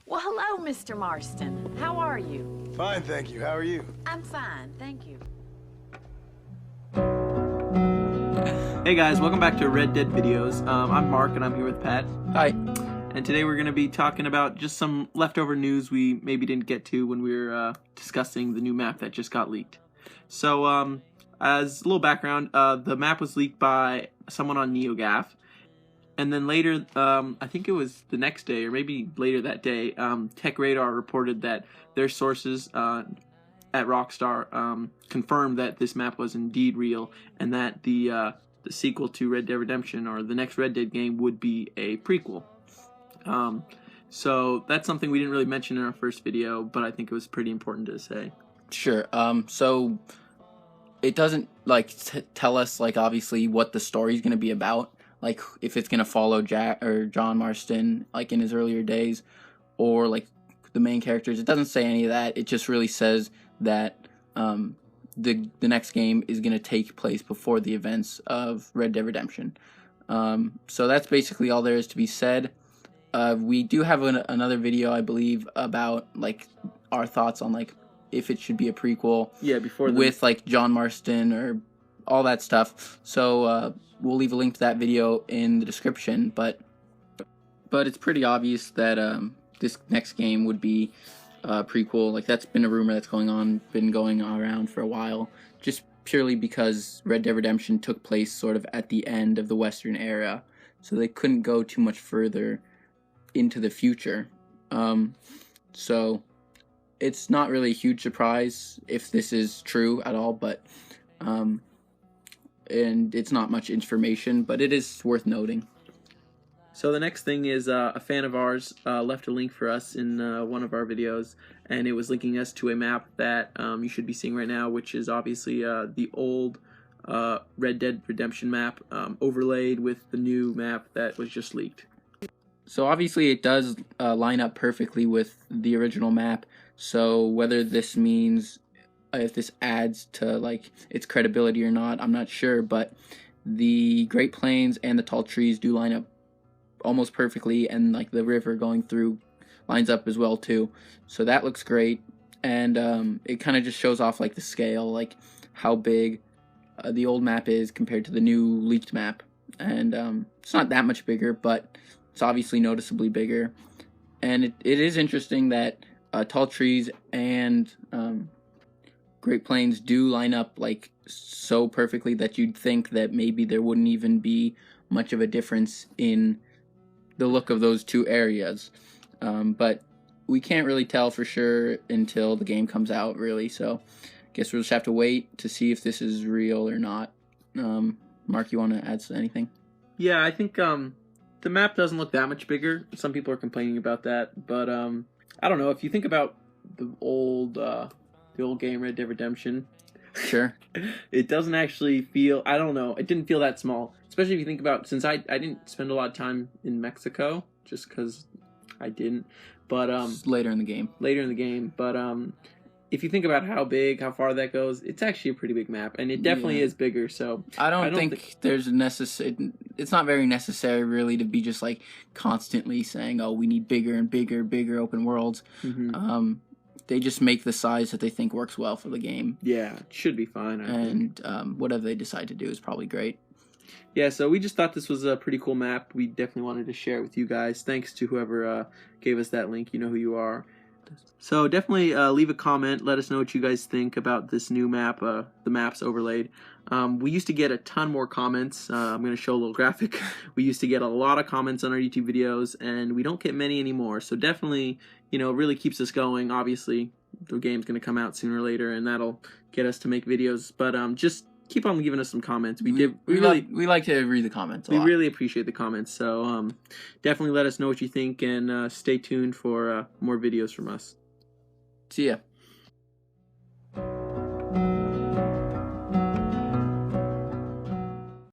Well, hello, Mr. Marston. How are you? Fine, thank you. How are you? I'm fine, thank you. Hey guys, welcome back to Red Dead Videos. I'm Mark and I'm here with Pat. Hi. And today we're going to be talking about just some leftover news we maybe didn't get to when we were discussing the new map that just got leaked. So, as a little background, the map was leaked by someone on NeoGAF. And then later, I think it was the next day, or maybe later that day, Tech Radar reported that their sources at Rockstar confirmed that this map was indeed real, and that the sequel to Red Dead Redemption, or the next Red Dead game, would be a prequel. So that's something we didn't really mention in our first video, but I think it was pretty important to say. Sure. So it doesn't tell us obviously what the story's going to be about, like if it's going to follow Jack or John Marston like in his earlier days, or like the main characters. It doesn't say any of that. It just really says that the next game is going to take place before the events of Red Dead Redemption. So that's basically all there is to be said. We do have another video, I believe, about our thoughts on if it should be a prequel. Yeah, before with John Marston or all that stuff. So we'll leave a link to that video in the description. But it's pretty obvious that this next game would be a prequel. That's been a rumor that's been going around for a while, just purely because Red Dead Redemption took place sort of at the end of the Western era, so they couldn't go too much further into the future. So it's not really a huge surprise if this is true at all, but and it's not much information, but it is worth noting. So the next thing is a fan of ours left a link for us in one of our videos, and it was linking us to a map that you should be seeing right now, which is obviously the old Red Dead Redemption map overlaid with the new map that was just leaked. So obviously it does line up perfectly with the original map, so whether this means if this adds to its credibility or not, I'm not sure, but the Great Plains and the tall trees do line up almost perfectly, and the river going through lines up as well too, so that looks great. And it kind of just shows off the scale, how big the old map is compared to the new leaked map. And it's not that much bigger, but it's obviously noticeably bigger. And it is interesting that tall trees and Great Plains do line up so perfectly that you'd think that maybe there wouldn't even be much of a difference in the look of those two areas. But we can't really tell for sure until the game comes out, really. So I guess we'll just have to wait to see if this is real or not. Mark, you want to add anything? Yeah, I think the map doesn't look that much bigger. Some people are complaining about that, but I don't know. If you think about the old game Red Dead Redemption, sure, it doesn't actually feel. I don't know. It didn't feel that small, especially if you think about, since I didn't spend a lot of time in Mexico just because I didn't. But later in the game. But if you think about how far that goes, it's actually a pretty big map, and it definitely is bigger. So I don't think there's it's not very necessary really to be just constantly saying, oh, we need bigger and bigger open worlds. Mm-hmm. They just make the size that they think works well for the game. Yeah, it should be fine. I think. Whatever they decide to do is probably great. Yeah, so we just thought this was a pretty cool map. We definitely wanted to share it with you guys. Thanks to whoever gave us that link. You know who you are. So definitely leave a comment. Let us know what you guys think about this new map, the maps overlaid. We used to get a ton more comments. I'm going to show a little graphic. We used to get a lot of comments on our YouTube videos, and we don't get many anymore. So definitely, it really keeps us going. Obviously, the game's going to come out sooner or later, and that'll get us to make videos. But just keep on giving us some comments. We like to read the comments a lot. We really appreciate the comments. So definitely let us know what you think, and stay tuned for more videos from us. See ya.